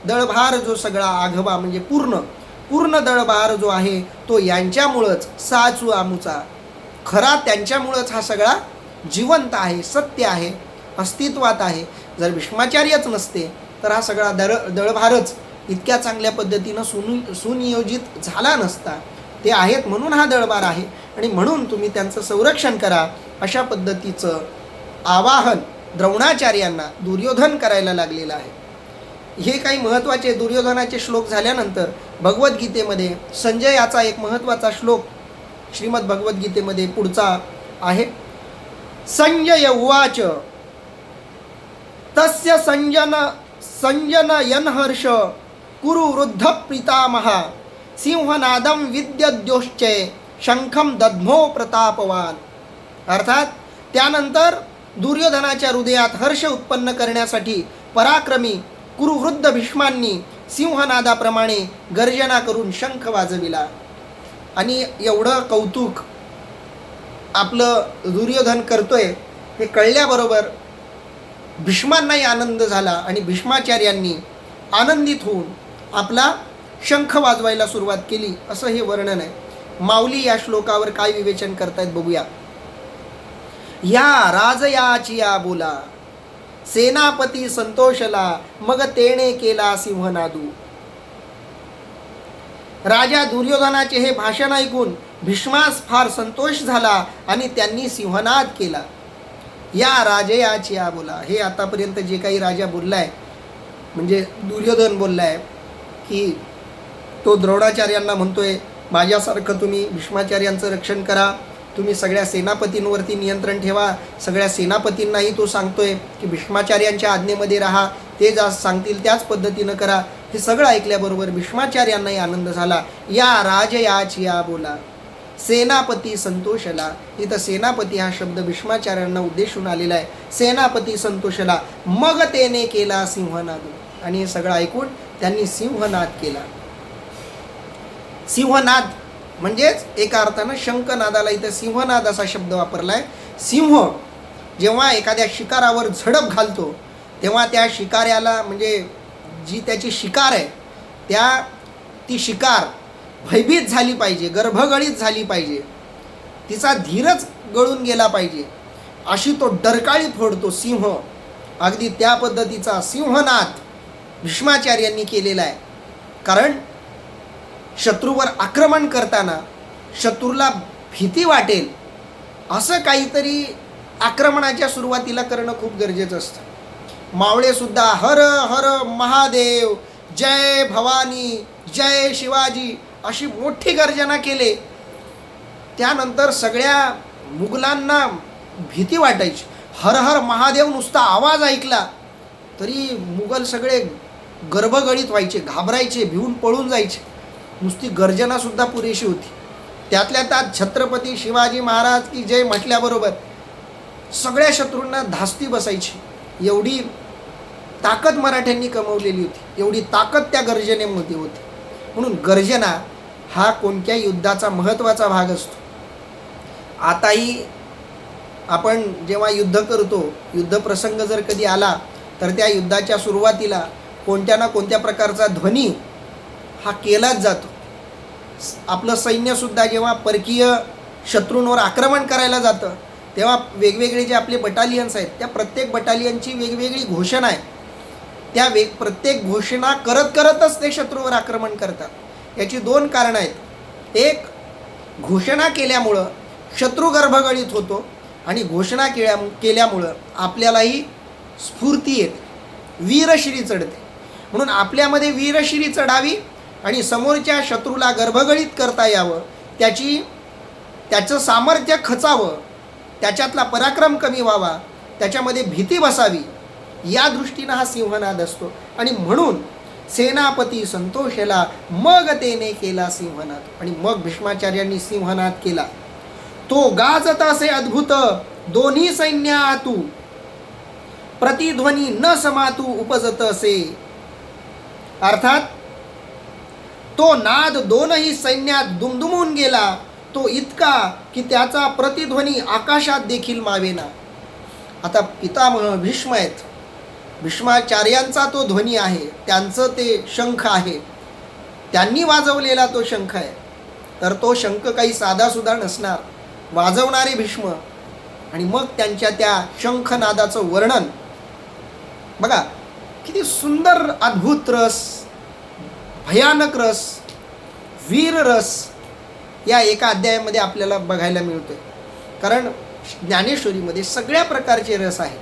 दळभार जो सगळा आघवा म्हणजे पूर्ण दळभार जो आहे तो यांच्यामुळंच साचू आमुचा, खरा त्यांच्यामुळंच हा सगळा जिवंत आहे, सत्य आहे, अस्तित्वात आहे. जर भीष्माचार्यच नसते तर हा सगळा दळभारच इतक्या चांगल्या पद्धतीनं सुनियोजित झाला नसता. ते आहेत म्हणून हा दळभार आहे आणि म्हणून तुम्ही त्यांचं संरक्षण करा, अशा पद्धतीचं आवाहन द्रोणाचार्यांना दुर्योधन करायला लागलेलं आहे. हे काही महत्त्वाचे दुर्योधनाचे श्लोक झाल्यानंतर भगवद्गीतेमध्ये संजयाचा एक महत्त्वाचा श्लोक श्रीमद भगवद्गीतेमध्ये पुढचा आहे. संजय उवाच तस्य संजनयन् हर्ष कुरु वृद्ध पितामहा सिंहनादम विद्यद्योश्चय शंखम दद्मो प्रतापवान. अर्थात त्यानंतर दुर्योधनाच्या हृदयात हर्ष उत्पन्न करण्यासाठी पराक्रमी कुरुवृद्ध भीष्मांनी सिंहनादाप्रमाणे गर्जना करून शंख वाजविला. आणि एवढं कौतुक आपलं दुर्योधन करतोय हे कळल्याबरोबर भीष्मांनाही आनंद झाला आणि भीष्माचार्यांनी आनंदित होऊन आपला शंख वाजवायला सुरुवात केली, असं हे वर्णन आहे. माऊली या श्लोकावर काय विवेचन करतायत बघूया. या राजयाचिया बोला सेनापती संतोषला, मग तेणे केला सिंहनादू. राजा दुर्योधनाचे हे भाषण ऐकून भीष्मास फार संतोष झाला आणि त्यांनी सिंहनाद केला. या राजयाचिया बोला, हे आतापर्यंत जे काही राजा बोललाय म्हणजे दुर्योधन बोललाय की तो द्रोणाचार्यांना म्हणतोय, माझ्यासारखं तुम्ही भीष्माचार्यांचं रक्षण करा, तुम्ही सगळ्या सेनापतींवरती नियंत्रण ठेवा. सगळ्या सेनापतींनाही तो सांगतोय की भीष्माचार्यांच्या आज्ञेमध्ये राहा, ते जा सांगतील त्याच पद्धतीनं करा. हे सगळं ऐकल्याबरोबर भीष्माचार्यांनाही आनंद झाला. या राजयाची या बोला सेनापती संतोषला. इथं सेनापती हा शब्द भीष्माचार्यांना उद्देशून आलेला आहे. सेनापती संतोषला मग तेने केला सिंहनाद. आणि हे सगळं ऐकून त्यांनी सिंहनाद केला. सिंहनाद म्हणजेच एका अर्थानं शंखनादाला इथं सिंहनाद असा शब्द वापरलाय. सिंह जेव्हा एखाद्या शिकारावर झडप घालतो तेव्हा त्या शिकाऱ्याला म्हणजे जी त्याची शिकार आहे ती शिकार भयभीत झाली पाहिजे, गर्भगळीत झाली पाहिजे, तिचा धीरच गळून गेला पाहिजे, अशी तो डरकाळी फोडतो सिंह. अगदी त्या पद्धतीचा सिंहनाद भीष्माचार्यांनी केलेला आहे. कारण शत्रूवर आक्रमण करताना शत्रूला भीती वाटेल असं काहीतरी आक्रमणाच्या सुरुवातीला करणं खूप गरजेचं असतं. मावळेसुद्धा हर हर महादेव, जय भवानी, जय शिवाजी अशी मोठी गर्जना केले. त्यानंतर सगळ्या मुघलांना भीती वाटायची. हर हर महादेव नुसता आवाज ऐकला तरी मुघल सगळे गर्भगळीत व्हायचे, घाबरायचे, भिवून पळून जायचे. नुसती गर्जनासुद्धा पुरेशी होती. त्यातल्या त्यात छत्रपती शिवाजी महाराज की जय म्हटल्याबरोबर सगळ्या शत्रूंना धास्ती बसायची. एवढी ताकद मराठ्यांनी कमवलेली होती, एवढी ताकद त्या गर्जनेमध्ये होती. म्हणून गर्जना हा कोणत्या युद्धाचा महत्त्वाचा भाग असतो. आताही आपण जेव्हा युद्ध करतो, युद्धप्रसंग जर कधी आला तर त्या युद्धाच्या सुरुवातीला कोणत्या ना कोणत्या प्रकारचा ध्वनी हा केलाच जातो. आपलं सैन्यसुद्धा जेव्हा परकीय शत्रूंवर आक्रमण करायला जातं तेव्हा वेगवेगळे जे आपले बटालियन्स आहेत त्या प्रत्येक बटालियनची वेगवेगळी घोषणा आहे. त्या प्रत्येक घोषणा करतच ते शत्रूवर आक्रमण करतात. याची दोन कारणं आहेत. एक, घोषणा केल्यामुळं शत्रू गर्भगळीत होतो आणि घोषणा केल्यामुळं आपल्यालाही स्फूर्ती येते, वीरश्री चढते. म्हणून आपल्यामध्ये वीरश्री चढावी आणि समोरच्या शत्रूला गर्भगळीत करता यावं, त्याचं सामर्थ्य खचावं, त्याच्यातला पराक्रम कमी व्हावा, त्याच्यामध्ये भीती बसावी, या दृष्टीनं हा सिंहनाद असतो. आणि म्हणून सेनापती संतोषला मग तेने केला सिंहनाद. आणि मग भीष्माचार्यांनी सिंहनाद केला. तो गाजत असे अद्भुत दोन्ही सैन्यातू, प्रतिध्वनी न समातू उपजत असे. अर्थात तो नाद दोनही सैन्यात दुमदुमून गेला, तो इतका की त्याचा प्रतिध्वनी आकाशात देखील मावेना. आता पितामह भीष्म आहेत, भीष्माचार्यांचा तो ध्वनी आहे, त्यांचं ते शंख आहे, त्यांनी वाजवलेला तो शंख आहे. तर तो शंख काही साधासुद्धा नसणार, वाजवणारे भीष्म. आणि मग त्यांच्या त्या शंखनादाचं वर्णन बघा, किती सुंदर, अद्भुत रस, भयानक रस, वीर रस या एका अध्यायामध्ये आपल्याला बघायला मिळतोय. कारण ज्ञानेश्वरीमध्ये सगळ्या प्रकारचे रस आहेत.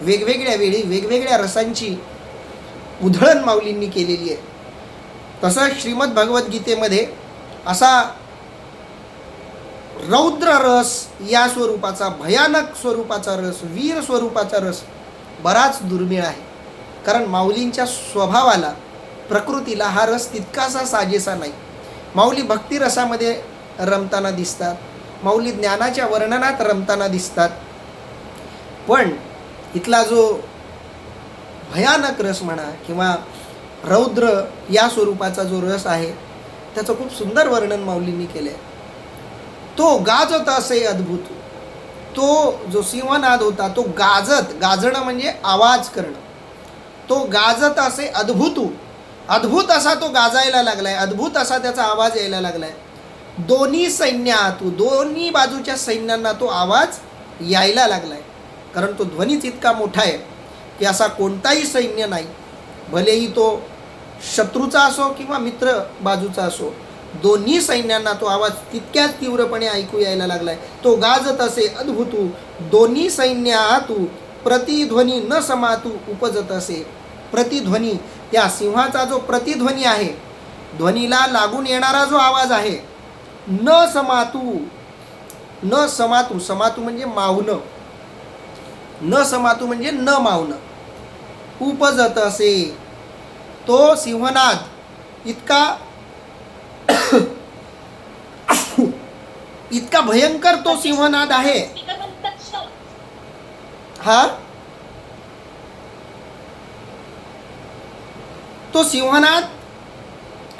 वेगवेगळ्या वेळी वेगवेगळ्या रसांची उधळण माऊलींनी केलेली आहे. तसं श्रीमद भगवद्गीतेमध्ये असा रौद्र रस या स्वरूपाचा, भयानक स्वरूपाचा रस, वीर स्वरूपाचा रस बराच दुर्मिळ आहे. कारण माऊलींच्या स्वभावाला, प्रकृतीला हा रस तितकासा साजेसा नाही. माऊली भक्तिरसामध्ये रमताना दिसतात, माऊली ज्ञानाच्या वर्णनात रमताना दिसतात. पण इथला जो भयानक रस म्हणा किंवा रौद्र या स्वरूपाचा जो रस आहे त्याचं खूप सुंदर वर्णन माऊलींनी केलं आहे. तो गाजत असे अद्भुत. तो जो सिंहनाद होता तो गाजणं म्हणजे आवाज करणं. तो गाजत असे अद्भुत, अद्भुत असा तो गाजायला लागलाय, अद्भुत असा त्याचा आवाज यायला लागलाय. दोन्ही सैन्यात, दोन्ही बाजूच्या सैन्यांना तो आवाज यायला लागलाय. कारण तो ध्वनीच इतका मोठा आहे की असा कोणताही सैन्य नाही, भलेही तो शत्रूचा असो किंवा मित्र बाजूचा असो, दोन्ही सैन्यांना तो आवाज तितक्याच तीव्रपणे ऐकू यायला लागलाय. तो गाजत असे अद्भुतू दोन्ही सैन्यातू, प्रतिध्वनी न समातू उपजत असे. प्रतिध्वनी, त्या सिंहाचा जो प्रतिध्वनी आहे ध्वनीला लागून येणारा जो आवाज आहे, न समातू, न समातू, समातू म्हणजे मावणं, न समातू म्हणजे न मावणं, उपजत असे तो सिंहनाद इतका इतका भयंकर तो सिंहनाद आहे हा. तो सिंहनाद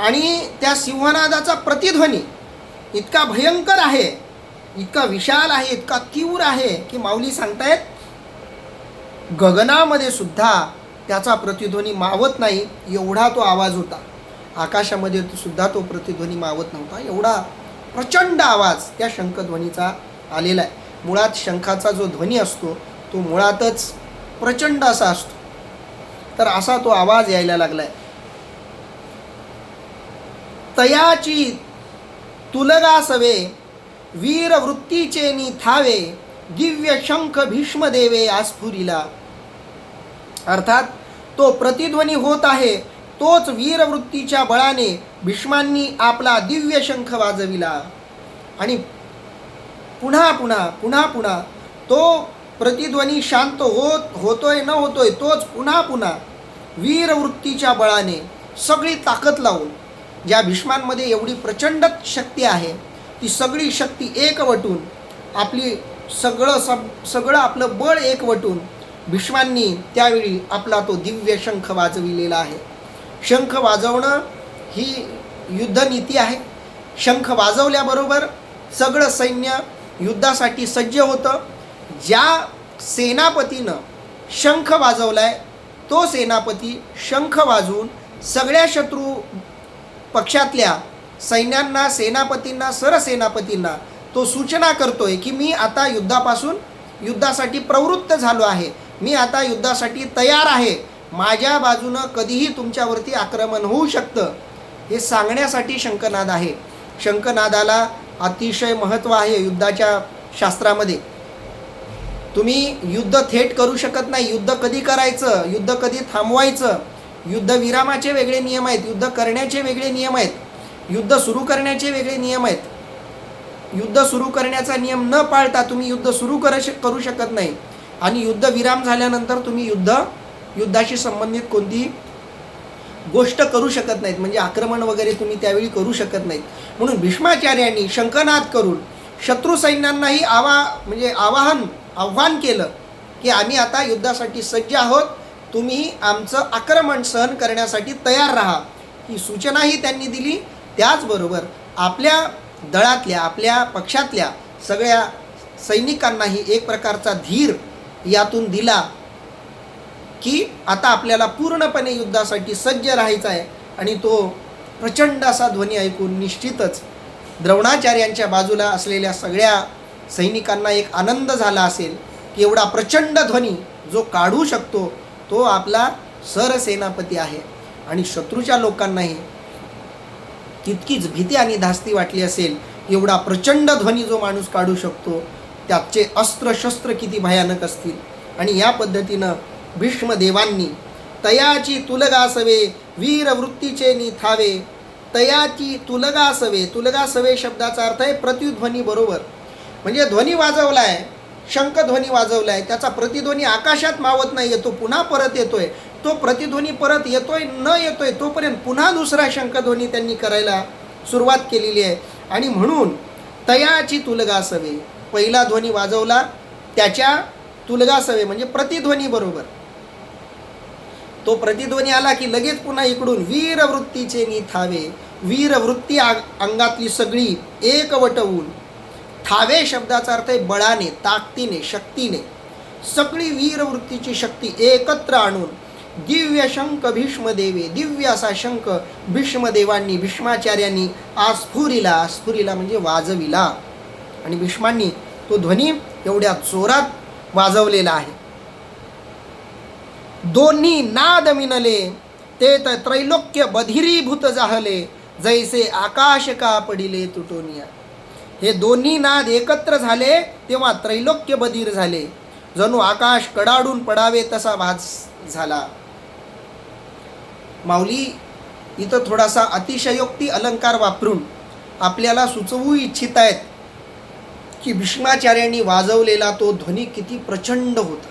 आणि त्या सिंहनादाचा प्रतिध्वनी इतका भयंकर आहे, इतका विशाल आहे, इतका तीव्र आहे की माऊली सांगतायत गगनामध्ये सुद्धा त्याचा प्रतिध्वनी मावत नाही, एवढा तो आवाज होता. आकाशामध्ये सुद्धा तो प्रतिध्वनी मावत नव्हता, एवढा प्रचंड आवाज त्या शंखध्वनीचा आलेला आहे. मुळात शंखाचा जो ध्वनी असतो तो मुळातच प्रचंड असा असतो. तर असा तो आवाज यायला लागलाय. तयाची तुलगासवे वीर वृत्तीचे निथावे दिव्य शंख भीष्मदेवे आस्फुरिला. अर्थात तो प्रतिध्वनी होत आहे, तोच वीरवृत्तीच्या बळाने भीष्मांनी आपला दिव्य शंख वाजविला. आणि पुन्हा पुन्हा पुन्हा पुन्हा तो प्रतिध्वनी शांत होतोय न होतोय, तोच पुन्हा पुन्हा वीरवृत्तीच्या बळाने सगळी ताकद लावून, ज्या भीष्मांमध्ये एवढी प्रचंड शक्ती आहे, ती सगळी शक्ती एकवटून, आपली सगळं आपलं बळ एकवटून भीष्मांनी त्यावेळी आपला तो दिव्य शंख वाजविलेला आहे. शंख वाजवणं ही युद्धनीती आहे. शंख वाजवल्याबरोबर सगळं सैन्य युद्धासाठी सज्ज होतं. ज्या सेनापतीनं शंख वाजवलाय तो सेनापती शंख वाजवून सगळ्या शत्रू पक्षातल्या सैन्यांना, सेनापतींना, सरसेनापतींना तो सूचना करतोय की मी आता युद्धासाठी प्रवृत्त झालो आहे, मी आता युद्धासाठी तयार आहे, माझ्या बाजूनं कधीही तुमच्यावरती आक्रमण होऊ शकतं, हे सांगण्यासाठी शंखनाद आहे. शंखनादाला अतिशय महत्त्व आहे युद्धाच्या शास्त्रामध्ये. तुम्ही युद्ध थेट करू शकत नाही. युद्ध कधी करायचं, युद्ध कधी थांबवायचं, युद्धविरामाचे वेगळे नियम आहेत, युद्ध करण्याचे वेगळे नियम आहेत, युद्ध सुरू करण्याचे वेगळे नियम आहेत. युद्ध सुरू करण्याचा नियम न पाळता तुम्ही युद्ध सुरू करू शकत नाही. आणि युद्धविराम झाल्यानंतर तुम्ही युद्धाशी संबंधित कोणतीही गोष्ट करू शकत नाहीत, म्हणजे आक्रमण वगैरे तुम्ही त्यावेळी करू शकत नाहीत. म्हणून भीष्माचार्यांनी शंखनाद करून शत्रू सैन्यांनाही आव्हान केलं की आम्ही आता युद्धासाठी सज्ज आहोत, तुम्ही आमचं आक्रमण सहन करण्यासाठी तयार राहा, ही सूचनाही त्यांनी दिली. त्याचबरोबर आपल्या दळातल्या, आपल्या पक्षातल्या सगळ्या सैनिकांनाही एक प्रकारचा धीर यातून दिला की आता आपल्याला पूर्णपणे युद्धासाठी सज्ज राहायचं आहे. आणि तो प्रचंड असा ध्वनी ऐकून निश्चितच द्रोणाचार्यांच्या बाजूला असलेल्या सगळ्या सैनिकांना एक आनंद झाला असेल की एवढा प्रचंड ध्वनी जो काढू शकतो तो आपला सरसेनापती आहे. आणि शत्रूच्या लोकांनाही तितकीच भीती आणि धास्ती वाटली असेल, एवढा प्रचंड ध्वनी जो माणूस काढू शकतो, त्याचे अस्त्रशस्त्र किती भयानक असतील. आणि या पद्धतीनं भीष्मदेवांनी तयाची तुलगासवे वीरवृत्तीचे निथावे, तयाची तुलगासवे, तुलगासवे शब्दाचा अर्थ आहे प्रतिध्वनी बरोबर. म्हणजे ध्वनी वाजवलाय, शंखध्वनी वाजवलाय, त्याचा प्रतिध्वनी आकाशात मावत नाही, तो पुन्हा परत येतोय. तो प्रतिध्वनी परत येतोय न येतोय तोपर्यंत पुन्हा दुसरा शंखध्वनी त्यांनी करायला सुरुवात केलेली आहे. आणि म्हणून तयाची तुलगासवे, पहिला ध्वनी वाजवला त्याच्या तुलगासवे म्हणजे प्रतिध्वनी बरोबर, तो प्रतिध्वनी आला की लगेच पुन्हा इकडून वीरवृत्तीचे निथावे, वीरवृत्ती अंगातली सगळी एकवटवून, थावे शब्दाचा अर्थ आहे बळाने, ताकदीने, शक्तीने, सगळी वीरवृत्तीची शक्ती एकत्र आणून दिव्य शंख भीष्मदेवे, दिव्य असा शंख भीष्मदेवांनी, भीष्माचार्यांनी आस्फुरिला म्हणजे वाजविला. आणि भीष्मांनी तो ध्वनी एवढ्या जोरात वाजवलेला आहे. दोन्ही नाद मिनले ते त्रैलोक्य बधिरीभूत जाहले, जैसे आकाश का पडिले तुटोनिया. हे दोन्ही नाद एकत्र झाले तेव्हा त्रैलोक्य बधीर झाले, जणू आकाश कडाडून पडावे तसा भास झाला. माऊली इथं थोडासा अतिशयोक्ती अलंकार वापरून आपल्याला सुचवू इच्छित आहेत की भीष्माचार्यांनी वाजवलेला तो ध्वनी किती प्रचंड होता.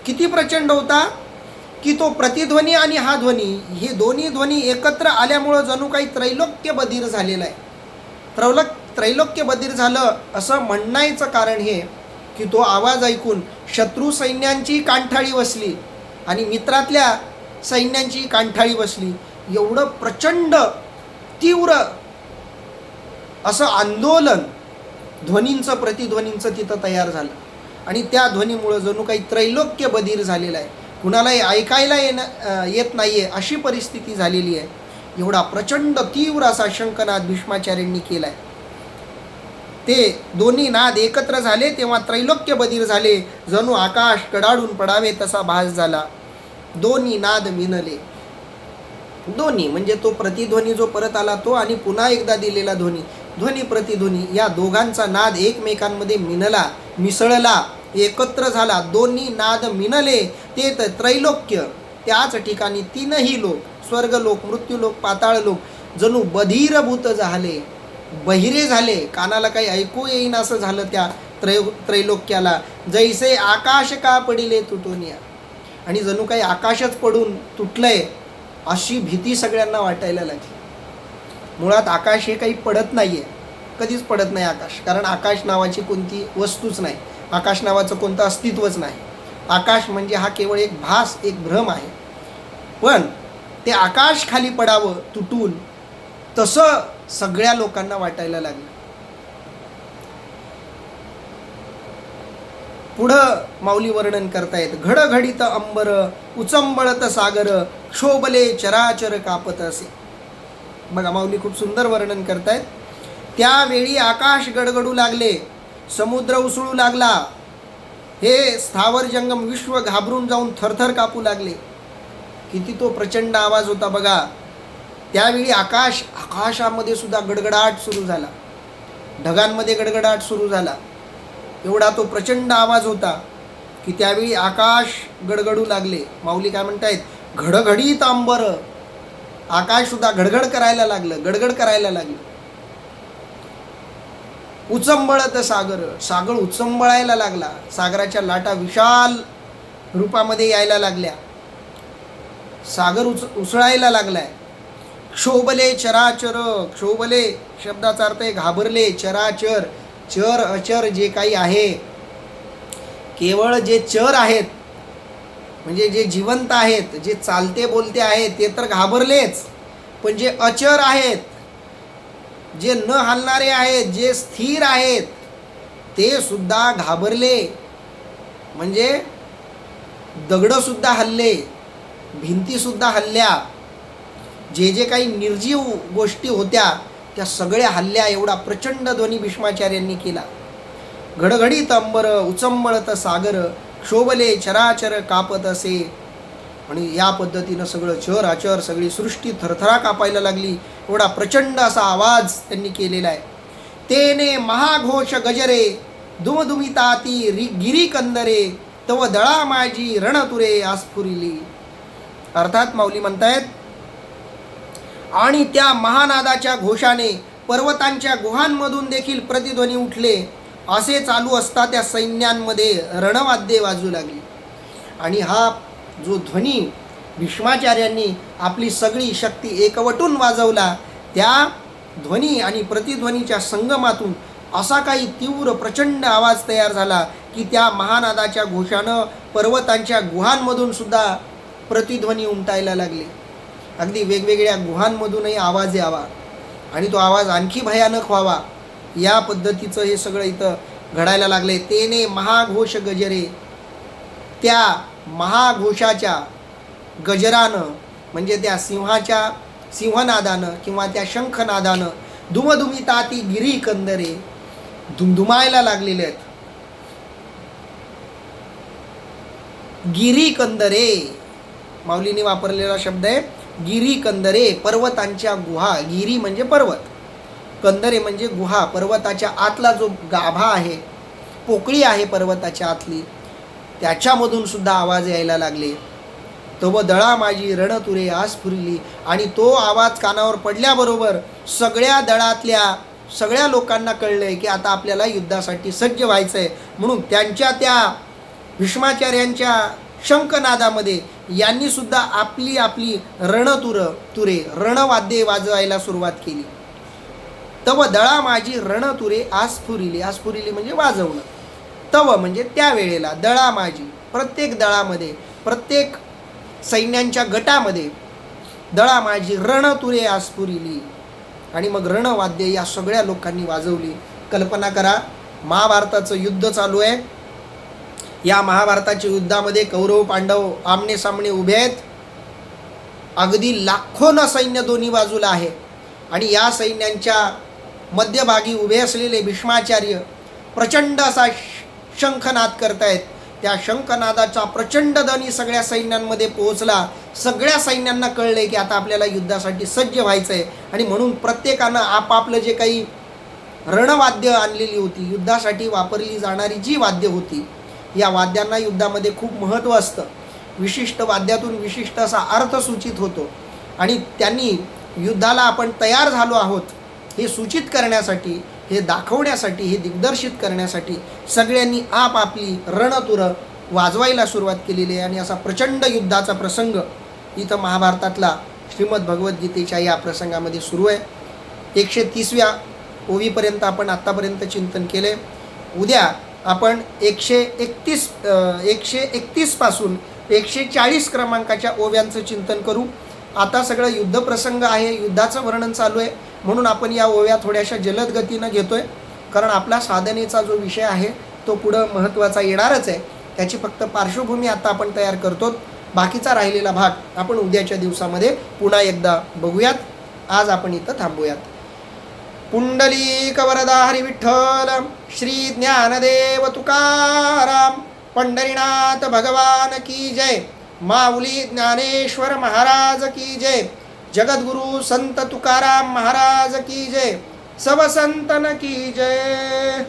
किती प्रचंड होता की तो प्रतिध्वनी आणि हा ध्वनी, हे दोन्ही ध्वनी एकत्र आल्यामुळं जणू काही त्रैलोक्य बधीर झालेलं आहे. त्रैलोक्य बधीर झालं असं म्हणण्याचं कारण हे की तो आवाज ऐकून शत्रू सैन्यांची कांठाळी बसली आणि मित्रातल्या सैन्यांची कांठाळी बसली. एवढं प्रचंड तीव्र असं आंदोलन ध्वनींचं प्रतिध्वनींचं तिथं तयार झालं आणि त्या ध्वनीमुळं जणू काही त्रैलोक्य बधीर झालेलं आहे. कुणालाही ऐकायला येत नाही आहे अशी परिस्थिती झालेली आहे. एवढा प्रचंड तीव्र असा शंखनाद भीष्माचार्यांनी केला आहे. ते दोन्ही नाद एकत्र झाले तेव्हा त्रैलोक्य बधीर झाले, जणू आकाश कडाडून पडावे तसा भास झाला. दोन्ही नाद मिनले. दोन्ही म्हणजे तो प्रतिध्वनी जो परत आला तो आणि पुन्हा एकदा दिलेला ध्वनी, ध्वनी प्रतिध्वनी, या दोघांचा नाद एकमेकांमध्ये मिनला, मिसळला, एकत्र झाला. दोन्ही नाद मिनले ते त्रैलोक्य. त्याच ठिकाणी तीनही लोक, स्वर्गलोक, मृत्यूलोक, पाताळलोक जणू बधीरभूत झाले, बहिरे झाले. कानाला काही ऐकू येईन असं झालं त्या त्रैलोक्याला. जैसे आकाश का पडिले तुटोनिया, आणि जणू काही आकाशच पडून तुटलंय अशी भीती सगळ्यांना वाटायला लागली. मुळात आकाश हे काही पडत नाही आहे, कधीच पडत नाही आकाश, कारण आकाश नावाची कोणती वस्तूच नाही, आकाश नावाचं कोणतं अस्तित्वच नाही. आकाश म्हणजे हा केवळ एक भास, एक भ्रम आहे. पण ते आकाश खाली पडावं तुटून तसं सगळ्या लोकांना वाटायला लागलं. पुढं माऊली वर्णन करतायत. घडघडीत अंबर, उचंबळत सागर, क्षोभले चराचर कापत असे. बघा माऊली खूप सुंदर वर्णन करतायत. त्यावेळी आकाश गडगडू लागले, समुद्र उसळू लागला, हे स्थावर जंगम विश्व घाबरून जाऊन थरथर कापू लागले. किती तो प्रचंड आवाज होता बघा. त्यावेळी आकाशामध्ये सुद्धा गडगडाट सुरू झाला, ढगांमध्ये गडगडाट सुरू झाला. एवढा तो प्रचंड आवाज होता की त्यावेळी आकाश गडगडू लागले. माऊली काय म्हणतायत, घडघडीत अंबर, आकाश सुद्धा गडगड करायला लागलं, गडगड करायला लागलं. उचंबळत सागर, सागर उचंबळायला लागला, सागराच्या लाटा विशाल रूपामध्ये यायला लागल्या, सागर उसळायला लागलाय. क्षोभले चराचर, क्षोभले शब्दाचा अर्थ आहे घाबरले, चराचर, चर अचर जे काही आहे, केवळ जे चर आहेत म्हणजे जे जिवंत आहेत, जे चालते बोलते आहेत ते तर घाबरलेच, पण जे अचर आहेत, जे न हलणारे आहेत, जे स्थिर आहेत ते सुद्धा घाबरले. म्हणजे दगडसुद्धा हल्ले, भिंतीसुद्धा हल्ल्या, जे जे काही निर्जीव गोष्टी होत्या त्या सगळ्या हल्ल्या. एवढा प्रचंड ध्वनी भीष्माचार्यांनी केला. घडघडीत अंबर, उचंबळत सागर, क्षोभले चराचर कापत असे. आणि या पद्धतीनं सगळं चर अचर, सगळी सृष्टी थरथरा कापायला लागली. एवढा प्रचंड असा आवाज त्यांनी केलेला आहे. तेने महाघोष गजरे, दुमदुमिताती गिरी कंदरे, तव दळा माझी रणतुरे आस्फुरिली. अर्थात माऊली म्हणतायत, आणि त्या महानादाच्या घोषाने पर्वतांच्या गुहांमधून देखील प्रतिध्वनी उठले. असे चालू असता त्या सैन्यांमध्ये रणवाद्ये वाजू लागली. आणि हा जो ध्वनी भीष्माचार्यांनी आपली सगळी शक्ती एकवटून वाजवला, त्या ध्वनी आणि प्रतिध्वनीच्या संगमातून असा काही तीव्र प्रचंड आवाज तयार झाला की त्या महानादाच्या घोषानं पर्वतांच्या गुहांमधून सुद्धा प्रतिध्वनी उमटायला लागले. अगदी वेगवेगळ्या गुहांमधूनही आवाज यावा आणि तो आवाज आणखी भयानक व्हावा, या पद्धतीचं हे सगळं इथं घडायला लागले. तेने महाघोष गजरे, त्या महाघोषाच्या गजरानं म्हणजे त्या सिंहनादानं किंवा त्या शंखनादानं, दुमदुमिताती गिरी कंदरे, धुमधुमायला लागलेले आहेत. गिरी कंदरे माऊलीने वापरलेला शब्द आहे गिरी कंदरे, पर्वतांच्या गुहा. गिरी म्हणजे पर्वत, कंदरे म्हणजे गुहा. पर्वताच्या आतला जो गाभा आहे, पोकळी आहे पर्वताच्या आतली, त्याच्यामधून सुद्धा आवाज यायला लागले. तव दळा माझी रणतुरे आज फुरिली. आणि तो आवाज कानावर पडल्याबरोबर सगळ्या दळातल्या सगळ्या लोकांना कळलंय की आता आपल्याला युद्धासाठी सज्ज व्हायचं आहे. म्हणून त्यांच्या त्या भीष्माचार्यांच्या शंखनादामध्ये यांनी सुद्धा आपली आपली तुरे रणवाद्ये वाजवायला सुरुवात केली. तव दळा माझी रणतुरे आस्फुरिली. आस्फुरिली म्हणजे वाजवणं. तव म्हणजे त्यावेळेला, दळा माझी प्रत्येक दळामध्ये, प्रत्येक सैन्यांच्या गटामध्ये दळा माझी रणतुरे आस्फुरिली. आणि मग रणवाद्य या सगळ्या लोकांनी वाजवली. कल्पना करा, महाभारताचं युद्ध चालू आहे. या महाभारताच्या युद्धामध्ये कौरव पांडव आमने सामने उभे आहेत. अगदी लाखोनं सैन्य दोन्ही बाजूला आहे. आणि या सैन्यांच्या मध्यभागी उभे असलेले भीष्माचार्य प्रचंड असा शंखनाद करतायत. त्या शंखनादाचा प्रचंड ध्वनी सगळ्या सैन्यांमध्ये पोहोचला. सगळ्या सैन्यांना कळले की आता आपल्याला युद्धासाठी सज्ज व्हायचं आहे. आणि म्हणून प्रत्येकानं आपापलं जे काही रणवाद्य आणलेली होती, युद्धासाठी वापरली जाणारी जी वाद्य होती, या वाद्यांना युद्धामध्ये खूप महत्त्व असतं. विशिष्ट वाद्यातून विशिष्ट असा अर्थ सूचित होतो. आणि त्यांनी युद्धाला आपण तयार झालो आहोत हे सूचित करण्यासाठी, हे दाखवण्यासाठी, हे दिग्दर्शित करण्यासाठी सगळ्यांनी आपापली रणतुरं वाजवायला सुरुवात केलेली आहे. आणि असा प्रचंड युद्धाचा प्रसंग इथं महाभारतातला श्रीमद भगवद्गीतेच्या या प्रसंगामध्ये सुरू आहे. 130व्या ओवीपर्यंत आपण आत्तापर्यंत चिंतन केले. उद्या आपण 131 पासून 140 क्रमांकाच्या ओव्यांचं चिंतन करू. आता सगळं युद्धप्रसंग आहे, युद्धाचं वर्णन चालू आहे, म्हणून आपण या ओव्या थोड्याशा जलद गतीनं घेतोय. कारण आपला साधनेचा जो विषय आहे तो पुढं महत्त्वाचा येणारच आहे. त्याची फक्त पार्श्वभूमी आता आपण तयार करतो. बाकीचा राहिलेला भाग आपण उद्याच्या दिवसामध्ये पुन्हा एकदा बघूयात. आज आपण इथं थांबूयात. पुंडलिक वरदा हरी विठ्ठल, श्री ज्ञानदेव तुकाराम, पंढरीनाथ भगवान की जय, माऊली ज्ञानेश्वर महाराज की जय, जगद्गुरु संत तुकाराम महाराज की जय, सब संतन की जय.